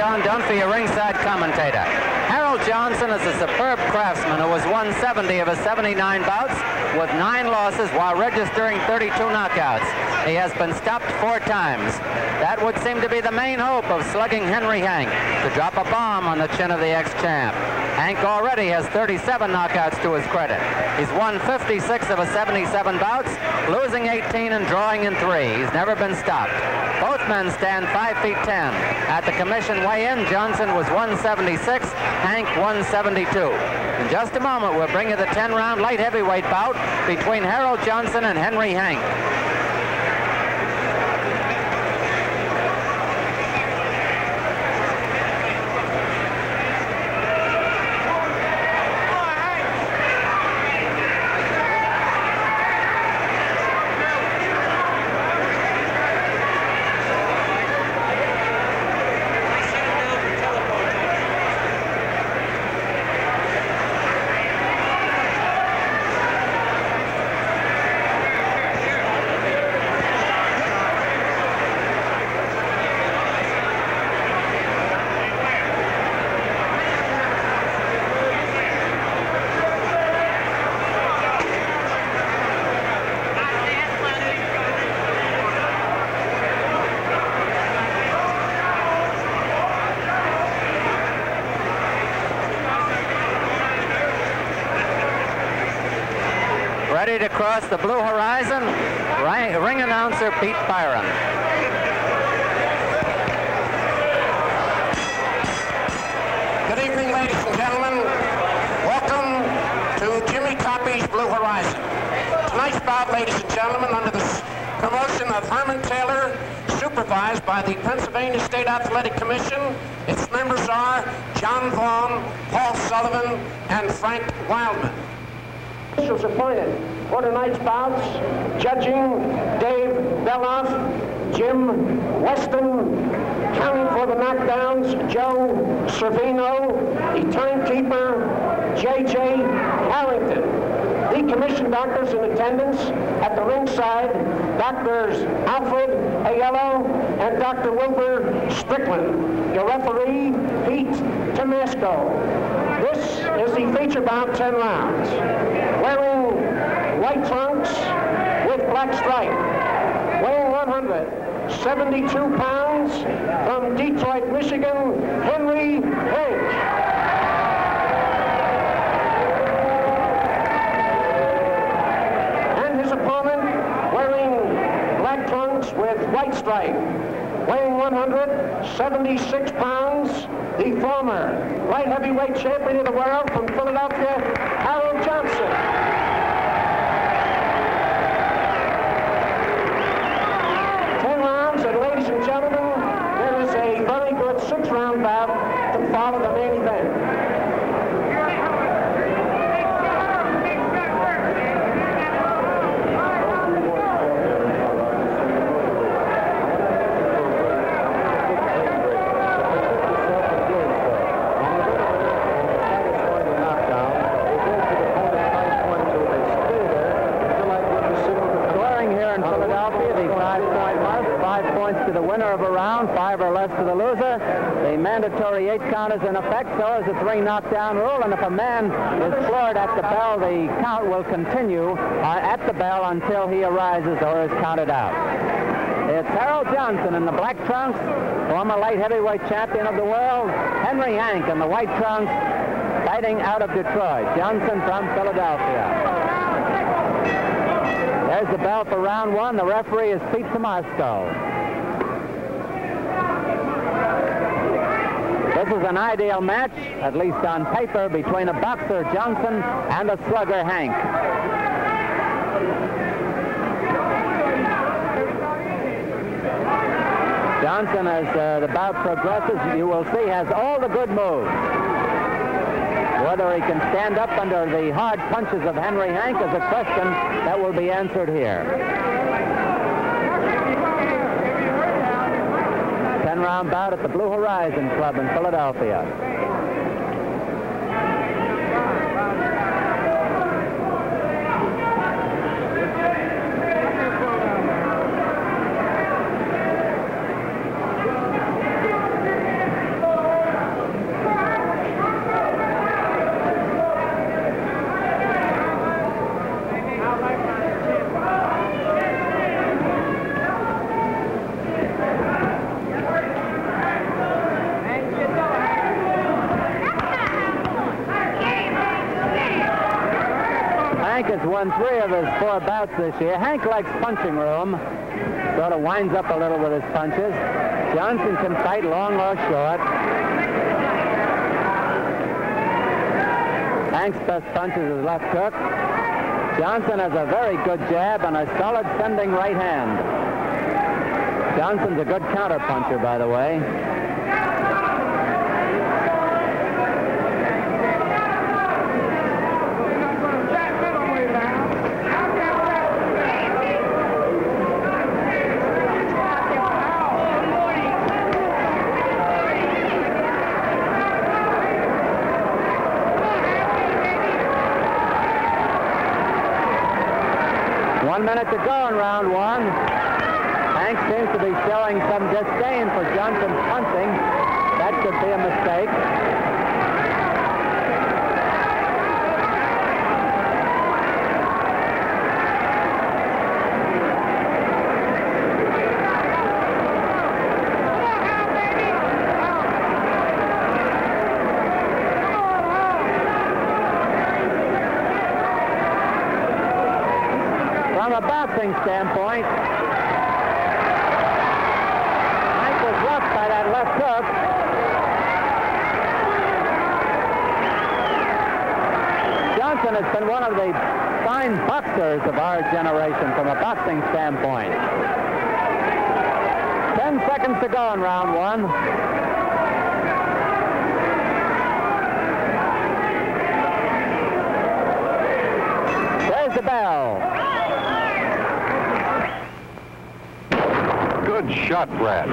John Dunphy, a ringside commentator. Harold Johnson is a superb craftsman who has won 70 of his 79 bouts with 9 losses while registering 32 knockouts. He has been stopped 4 times. That would seem to be the main hope of slugging Henry Hank, to drop a bomb on the chin of the ex-champ. Hank already has 37 knockouts to his credit. He's won 56 of his 77 bouts, losing 18 and drawing in 3. He's never been stopped. Both men stand 5 feet 10. At the commission weigh-in, Johnson was 176, Hank 172. In just a moment, we'll bring you the 10-round light heavyweight bout between Harold Johnson and Henry Hank. Ready to cross the blue horizon, ring announcer Pete Byron. Good evening, ladies and gentlemen. Welcome to Jimmy Coppy's Blue Horizon. Tonight's bout, ladies and gentlemen, under the promotion of Herman Taylor, supervised by the Pennsylvania State Athletic Commission. Its members are John Vaughn, Paul Sullivan, and Frank Wildman. Officials appointed for tonight's bouts: judging Dave Beloff, Jim Weston, counting for the knockdowns Joe Servino, the timekeeper J.J. Harrington. The commission doctors in attendance at the ringside, Doctors Alfred Aiello and Dr. Wilbur Strickland. Your referee, Pete Tomasco. This is the feature bout, 10 rounds. Wearing white trunks with black stripe, weighing 172 pounds, from Detroit, Michigan, Henry Hank. And his opponent, wearing black trunks with white stripe, weighing 176 pounds, the former light heavyweight champion of the world from Philadelphia, Harold Johnson. 10 rounds, and ladies and gentlemen, there is a very good 6-round bout to follow the main event. To the winner of a round, 5 or less to the loser. The mandatory 8 count is in effect, so is the 3 knockdown rule, and if a man is floored at the bell, the count will continue at the bell until he arises or is counted out. It's Harold Johnson in the black trunks, former light heavyweight champion of the world, Henry Hank in the white trunks, fighting out of Detroit. Johnson from Philadelphia. There's the bell for round 1. The referee is Pete Tomasco. This is an ideal match, at least on paper, between a boxer, Johnson, and a slugger, Hank. Johnson, as the bout progresses, you will see, has all the good moves. Whether he can stand up under the hard punches of Henry Hank is a question that will be answered here. 10-round bout at the Blue Horizon Club in Philadelphia. has won 3 of his 4 bouts this year. Hank likes punching room. Sort of winds up a little with his punches. Johnson can fight long or short. Hank's best punch is his left hook. Johnson has a very good jab and a solid sending right hand. Johnson's a good counter puncher, by the way. One minute to go in round 1. Hank seems to be showing some disdain for Johnson's punching. That could be a mistake. From a boxing standpoint, Hank was roughed by that left hook. Johnson has been one of the fine boxers of our generation from a boxing standpoint. 10 seconds to go in round 1. There's the bell. Good shot, Brad.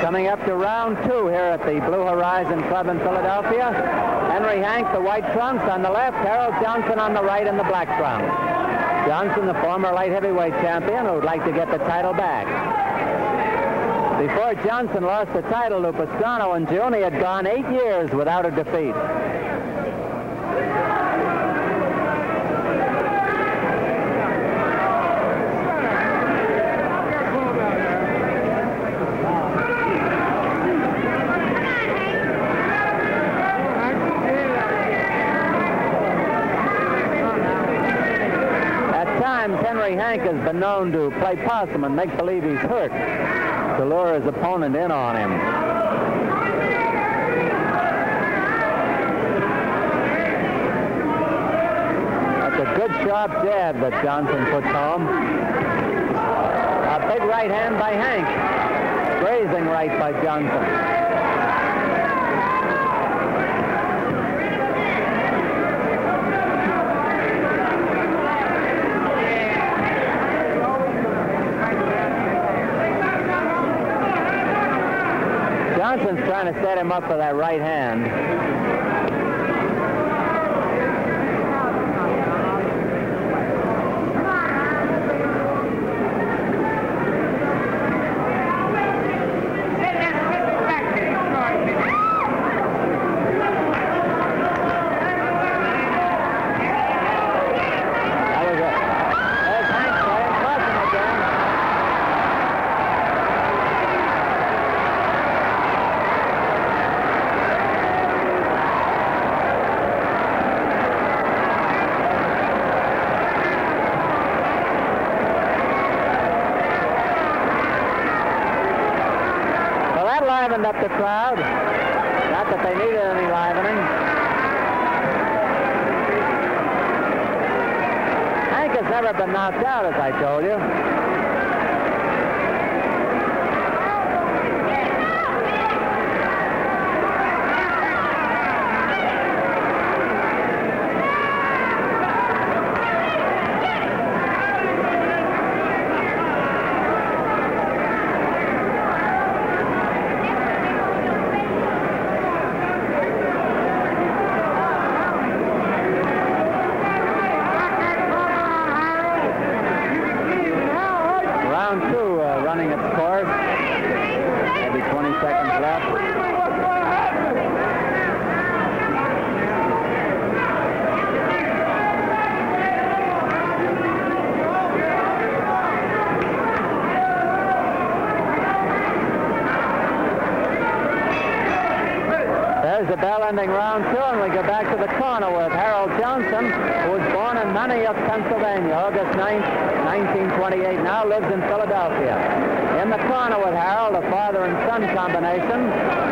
Coming up to round 2 here at the Blue Horizon Club in Philadelphia. Henry Hank, the white trunks on the left, Harold Johnson on the right in the black trunks. Johnson, the former light heavyweight champion, who would like to get the title back. Before Johnson lost the title to Pastrana in June, he had gone 8 years without a defeat. Henry Hank has been known to play possum and make believe he's hurt to lure his opponent in on him. That's a good sharp jab that Johnson puts home. A big right hand by Hank. Grazing right by Johnson. Johnson's trying to set him up for that right hand. Livened up the crowd. Not that they needed any livening. Hank has never been knocked out, as I told you. running its course. Maybe 20 seconds left. There's the bell ending round 2, and we go back to the corner with Harold Johnson, who was born in Manayuk, Pennsylvania, August 9th, 1928, now lives in Philadelphia. In the corner with Harold, a father and son combination,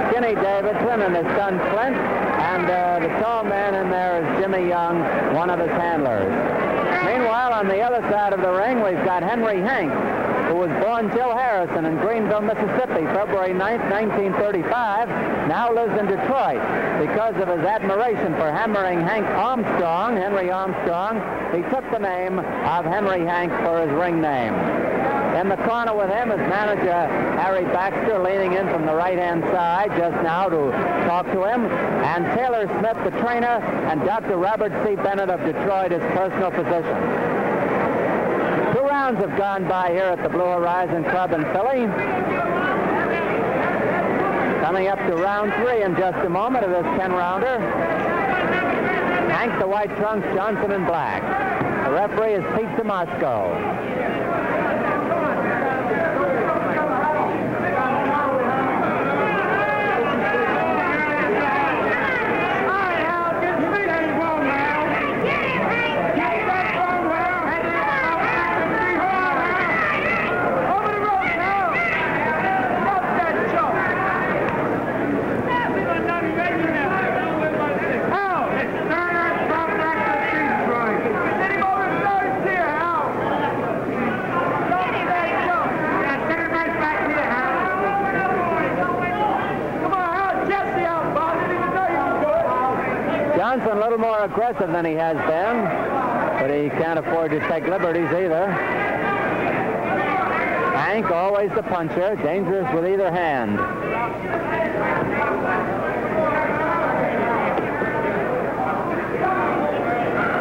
Skinny Davidson and his son Clint, and the tall man in there is Jimmy Young, one of his handlers. Meanwhile, on the other side of the ring, we've got Henry Hank, who was born Joe Harrison in Greenville, Mississippi, February 9th, 1935, now lives in Detroit. Because of his admiration for hammering Hank Armstrong, Henry Armstrong, he took the name of Henry Hank for his ring name. In the corner with him is manager Harry Baxter, leaning in from the right-hand side just now to talk to him, and Taylor Smith, the trainer, and Dr. Robert C. Bennett of Detroit, his personal physician. 2 rounds have gone by here at the Blue Horizon Club in Philly. Coming up to round 3 in just a moment of this 10-rounder. Hank the white trunks, Johnson in black. The referee is Pete Tomasco. Johnson a little more aggressive than he has been, but he can't afford to take liberties either. Hank, always the puncher, dangerous with either hand.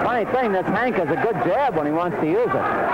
Funny thing, this Hank has a good jab when he wants to use it.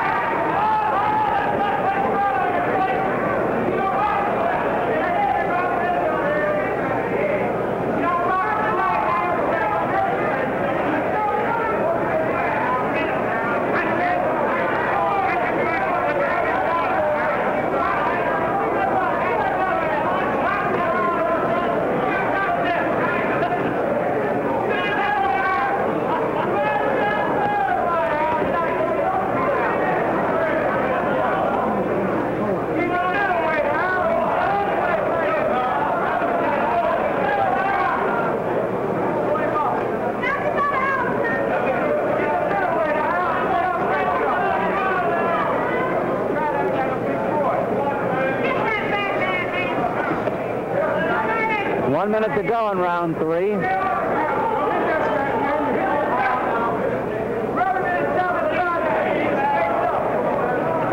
Minute to go in round 3.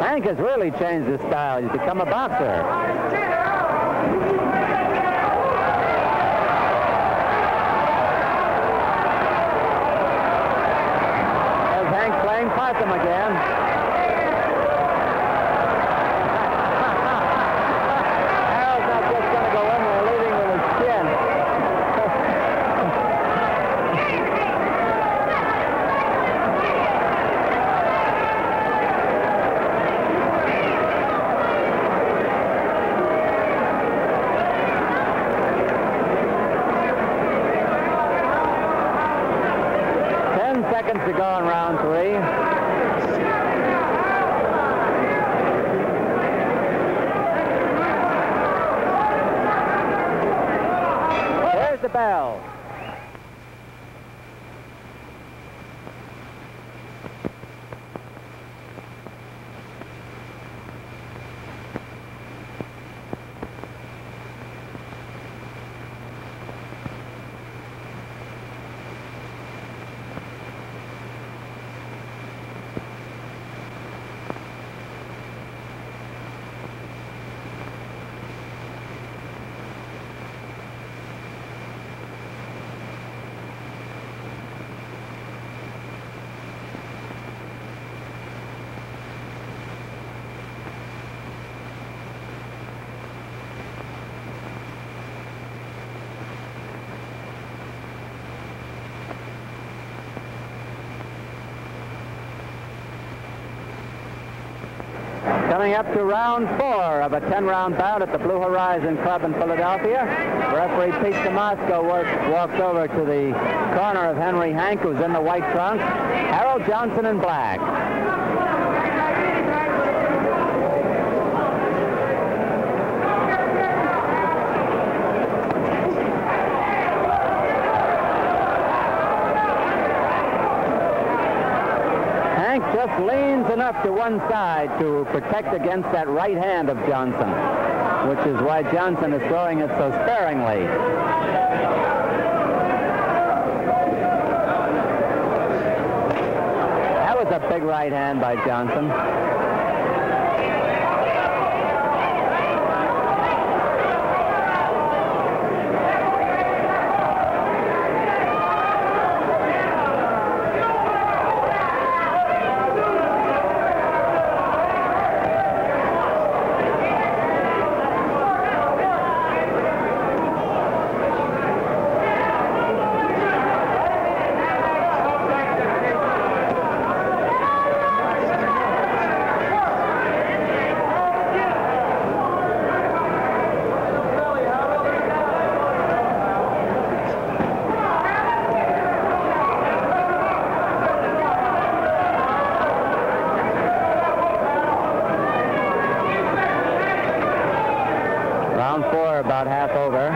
Hank has really changed his style. He's become a boxer. There's Hank playing possum again. To go in round 3. There's the bell. Coming up to round 4 of a 10-round bout at the Blue Horizon Club in Philadelphia. Referee Pete Tomasco walks over to the corner of Henry Hank, who's in the white trunks. Harold Johnson in black. Hank just leans enough to one side to protect against that right hand of Johnson, which is why Johnson is throwing it so sparingly. That was a big right hand by Johnson. Round 4 about half over.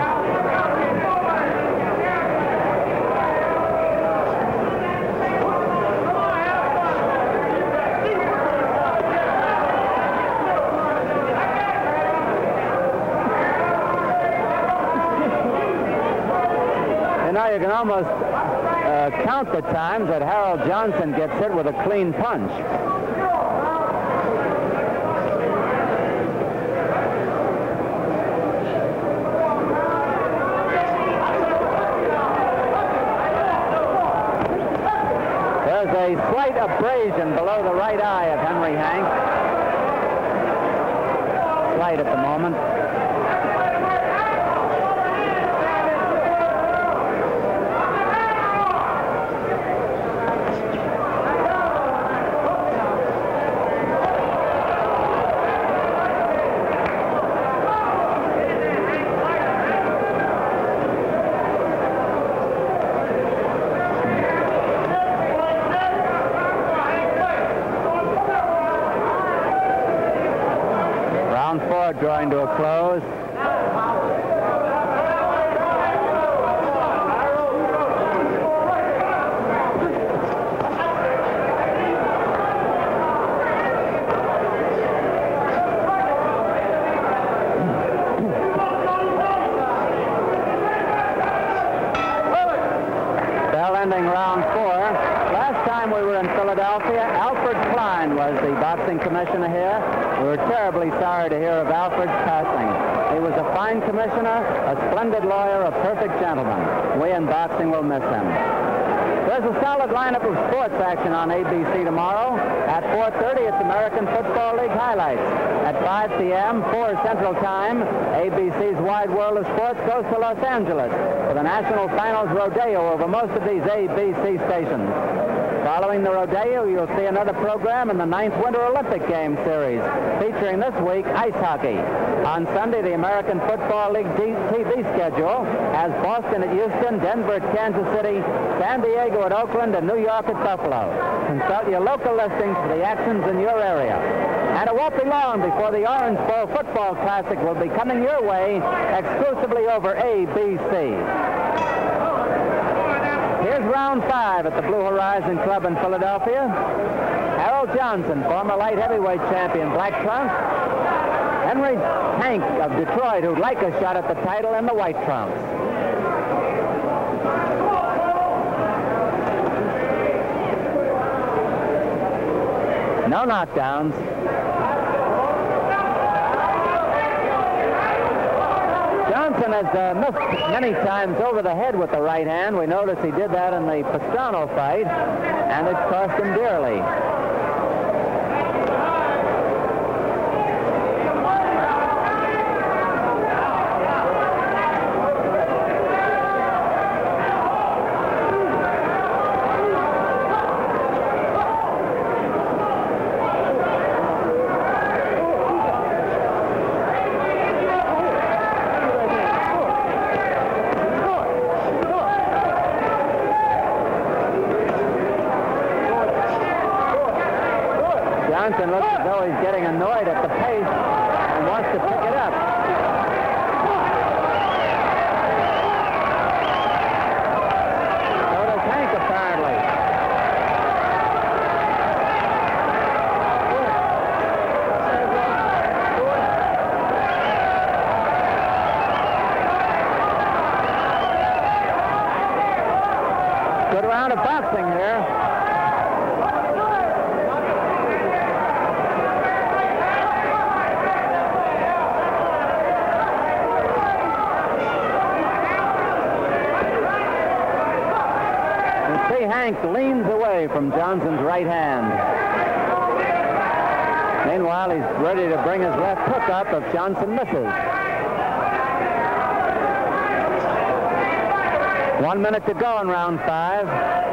And now you can almost count the times that Harold Johnson gets hit with a clean punch. There's a slight abrasion below the right eye of Henry Hank. Slight at the moment. Round 4 drawing to a close. Bell ending round 4. Last time we were in Philadelphia, Alfred Klein was the boxing commissioner here. We were terribly sorry to hear of Alfred's passing. He was a fine commissioner, a splendid lawyer, a perfect gentleman. We in boxing will miss him. There's a solid lineup of sports action on ABC tomorrow. At 4:30, it's American Football League highlights. At 5 p.m., 4 Central Time, ABC's Wide World of Sports goes to Los Angeles for the National Finals Rodeo over most of these ABC stations. Following the rodeo, you'll see another program in the 9th Winter Olympic Games series, featuring this week ice hockey. On Sunday, the American Football League TV schedule has Boston at Houston, Denver at Kansas City, San Diego at Oakland, and New York at Buffalo. Consult your local listings for the actions in your area. And it won't be long before the Orange Bowl Football Classic will be coming your way exclusively over ABC. Here's round 5 at the Blue Horizon Club in Philadelphia. Harold Johnson, former light heavyweight champion, black trunks. Henry Hank of Detroit, who'd like a shot at the title, in the white trunks. No knockdowns. Johnson has missed many times over the head with the right hand. We noticed he did that in the Pastrano fight, and it's cost him dearly. though he's getting annoyed at the pace and wants to pick it up. So does Hank, apparently. Good round of boxing here. Hank leans away from Johnson's right hand. Meanwhile, he's ready to bring his left hook up if Johnson misses. 1 minute to go in round 5.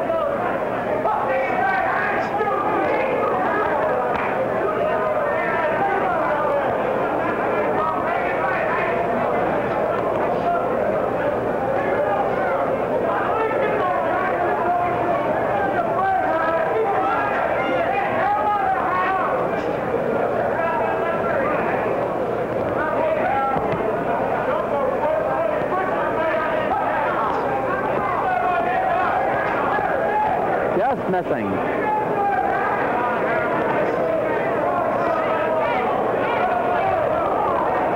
Missing.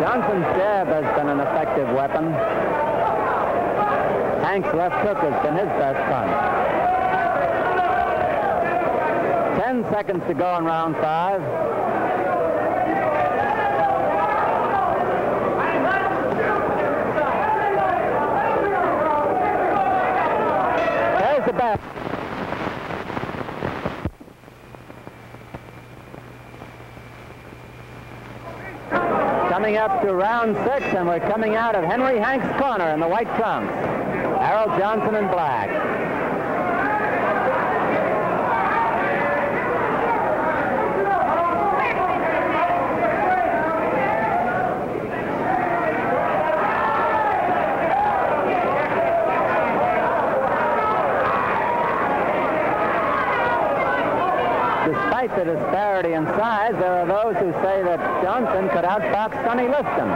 Johnson's jab has been an effective weapon. Hank's left hook has been his best punch. 10 seconds to go in round 5. There's the bat. Coming up to round 6, and we're coming out of Henry Hank's corner in the white trunks. Harold Johnson in black. Despite the disparity in size, there are those who say that Johnson could outbox Sonny Liston.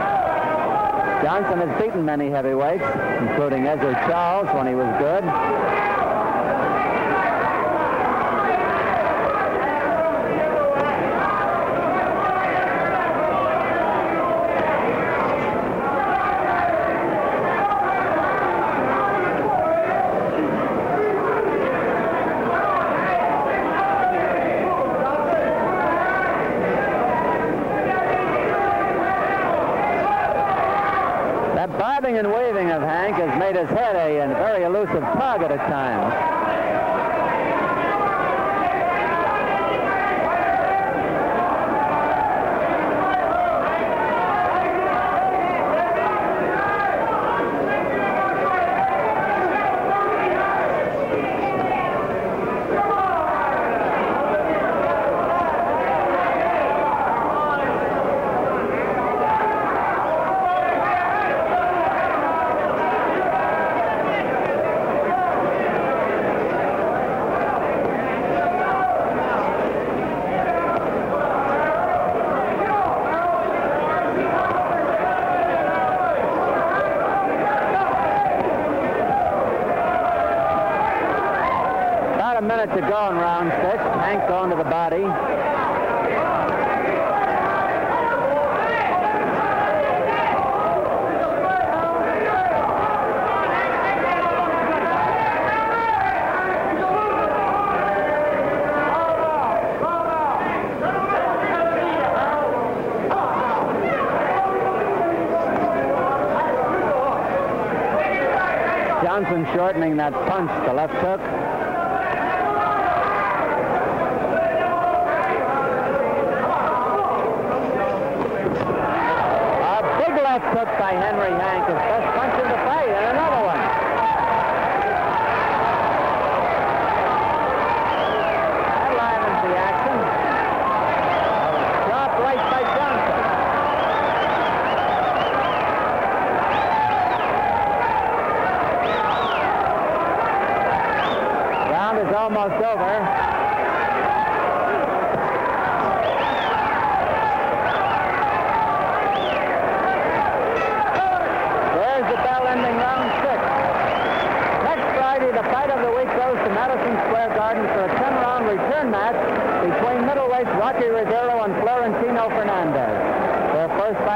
Johnson has beaten many heavyweights, including Ezra Charles when he was good. Bobbing and waving of Hank has made his head a very elusive target at times. A minute to go in round 6. Hank going to the body. Johnson shortening that punch, the left hook. Took by Henry Hank, his best punch in the fight, and another one. That livens the action. Sharp right by Johnson. Round is almost over.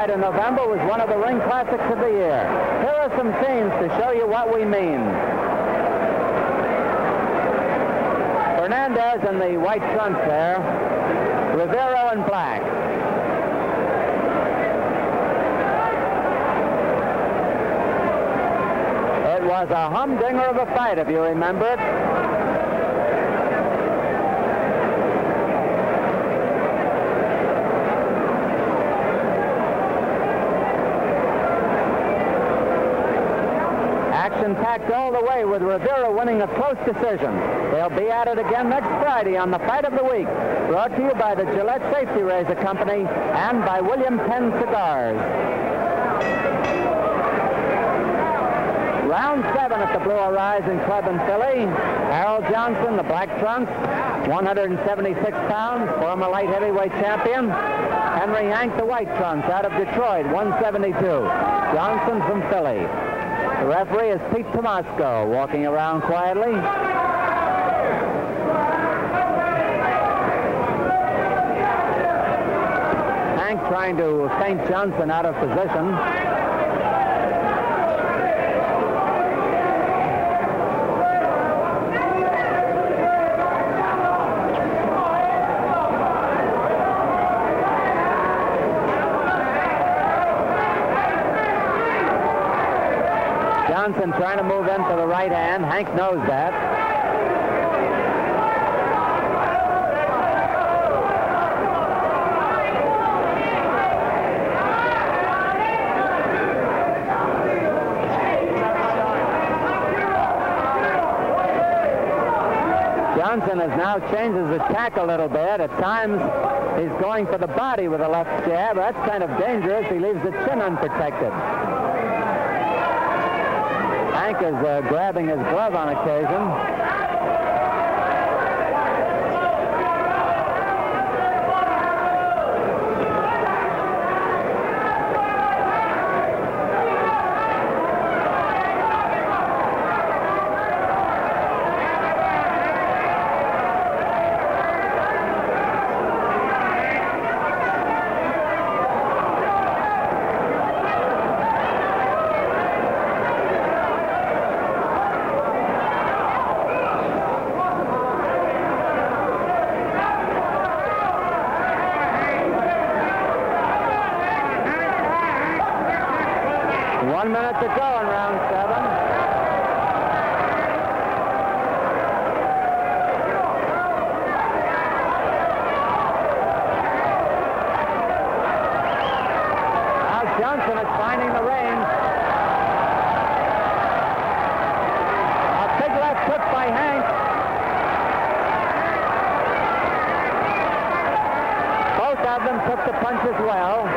fight in November was one of the ring classics of the year. Here are some scenes to show you what we mean. Fernandez in the white trunks there. Rivero in black. It was a humdinger of a fight, if you remember it. Action-packed all the way, with Rivera winning a close decision. They'll be at it again next Friday on the Fight of the Week, brought to you by the Gillette Safety Razor Company and by William Penn Cigars. Round 7 at the Blue Horizon Club in Philly. Harold Johnson, the black trunks, 176 pounds, former light heavyweight champion. Henry Hank, the white trunks, out of Detroit, 172. Johnson from Philly. The referee is Pete Tomasco, walking around quietly. Hank trying to feint Johnson out of position. Johnson trying to move into the right hand. Hank knows that. Johnson has now changed his attack a little bit. At times, he's going for the body with a left jab. That's kind of dangerous. He leaves the chin unprotected. Hank is grabbing his glove on occasion. To go in round 7. Now Johnson is finding the range. A big left hook by Hank. Both of them took the punches well.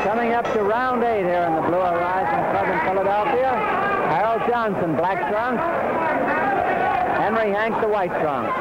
Coming up to round 8 here in the Blue Horizon Club in Philadelphia. Harold Johnson, black trunks. Henry Hank, the white trunks.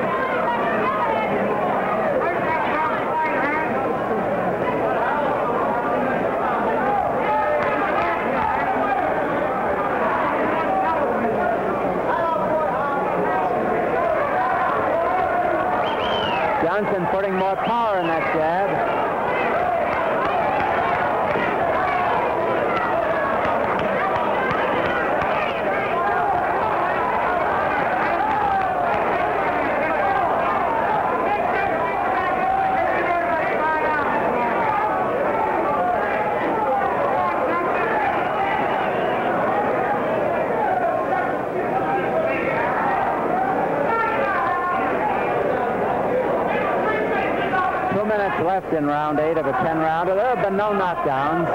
left in round 8 of a 10-rounder. There have been no knockdowns.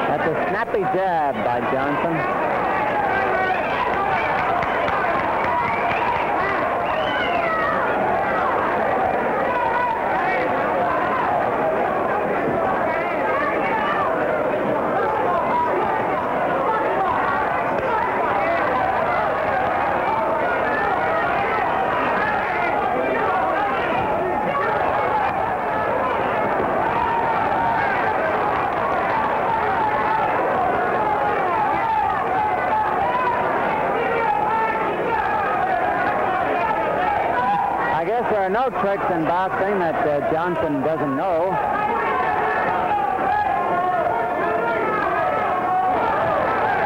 That's a snappy jab by Johnson. There are no tricks in boxing that Johnson doesn't know.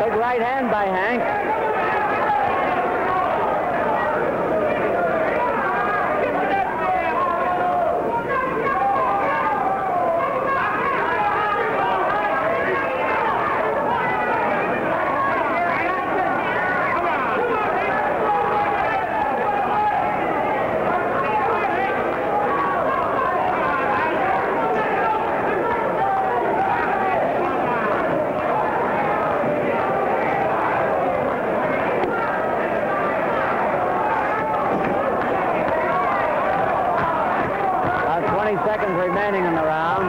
Big right hand by Hank. Seconds remaining in the round.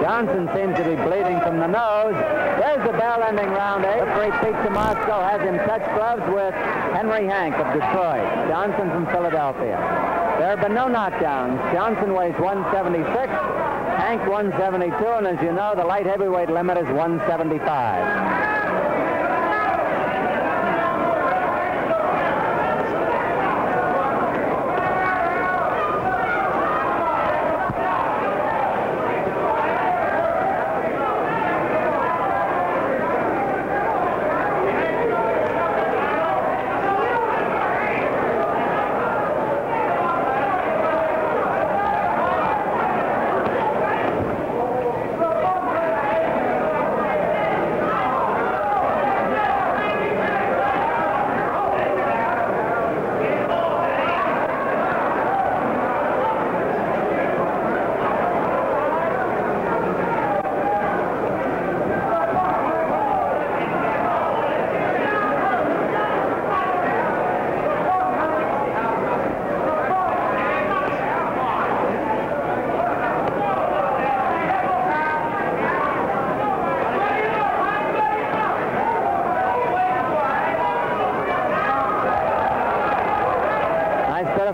Johnson seems to be bleeding from the nose. There's the bell ending round 8. Referee Pete Tomasco has him touch gloves with Henry Hank of Detroit. Johnson from Philadelphia. There have been no knockdowns. Johnson weighs 176, Hank 172, and as you know, the light heavyweight limit is 175.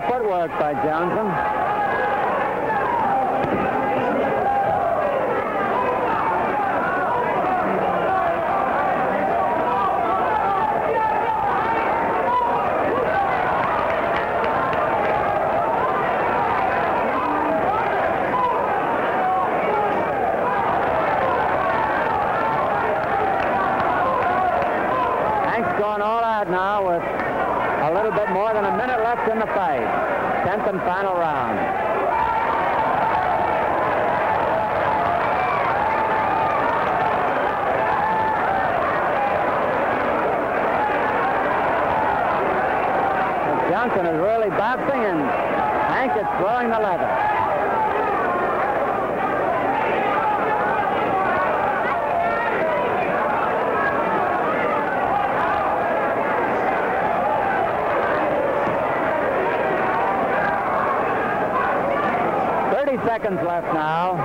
Footwork by Johnson. Hank's going all out now with a little bit more than a minute left in the fight. 10th and final round. Johnson is really boxing, and Hank is throwing the leather. Seconds left now.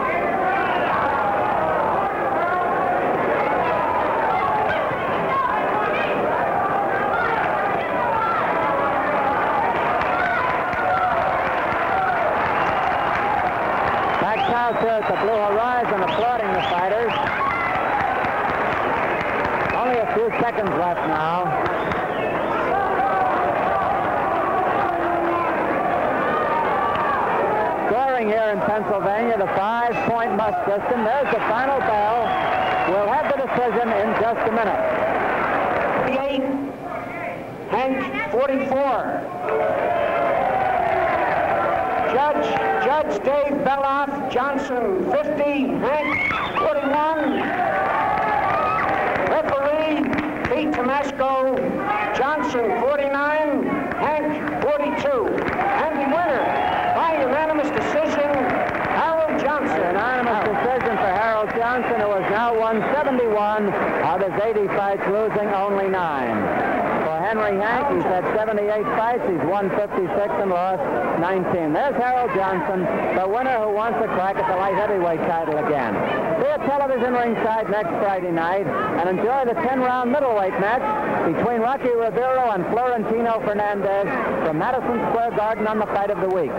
Back south here at the Blue Horizon, applauding the fighters. Only a few seconds left now. Scoring here there in Pennsylvania, the 5-point must system. There's the final bell. We'll have the decision in just a minute. 48, Hank 44. Judge Dave Beloff, Johnson 50, Hank 41. Referee Pete Tomasco, Johnson 49, Hank 42. And the winner by unanimous decision, Harold Johnson. An unanimous decision for Harold Johnson, who has now won 71 out of 80 fights, losing only 9. For Henry Hank, he's had 78 fights. He's won 56 and lost 19. There's Harold Johnson, the winner who wants a crack at the light heavyweight title again. See a television ringside next Friday night and enjoy the 10-round middleweight match between Rocky Rivero and Florentino Fernandez from Madison Square Garden on the Fight of the Week.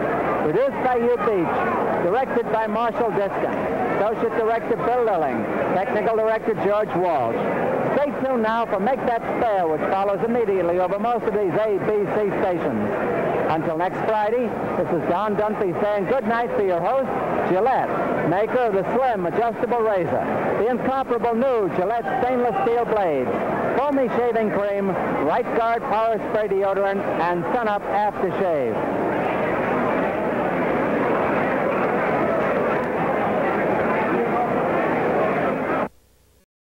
Produced by Hugh Beach, directed by Marshall Diskin, associate director Bill Lilling, technical director George Walsh. Stay tuned now for Make That Spare, which follows immediately over most of these ABC stations. Until next Friday, this is Don Dunphy saying good night for your host, Gillette, maker of the slim adjustable razor, the incomparable new Gillette stainless steel blades, foamy shaving cream, Right Guard power spray deodorant, and Sun Up aftershave.